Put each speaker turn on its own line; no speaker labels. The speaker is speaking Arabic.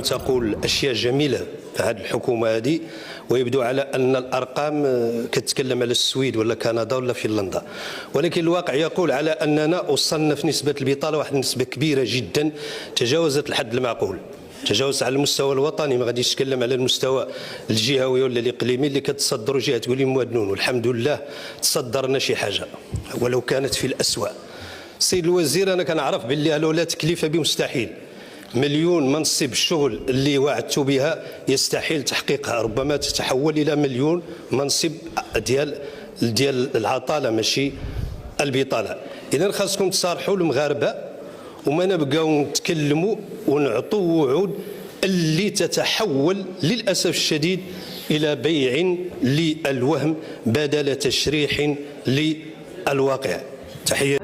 تقول أشياء جميلة في هذه الحكومة هذه، ويبدو على أن الأرقام كتتكلم على السويد ولا كندا ولا فنلندا، ولكن الواقع يقول على أننا وصلنا في نسبة البطالة واحد النسبة كبيرة جدا تجاوزت الحد المعقول، تجاوز على المستوى الوطني، ما غاديش نتكلم على المستوى الجهوي ولا الاقليمي اللي كتصدروا جهه تقولي موادنون، والحمد لله تصدرنا شي حاجه ولو كانت في الأسوأ. سيد الوزير، انا كنعرف باللي لولا تكلفه بمستحيل، مليون منصب الشغل اللي وعدت بها يستحيل تحقيقها، ربما تتحول الى مليون منصب ديال العطاله ماشي البطاله. اذا خاصكم تصارحوا المغاربه وما نبقاو نتكلموا ونعطوا وعود اللي تتحول للاسف الشديد الى بيع للوهم بدل تشريح للواقع. تحيه.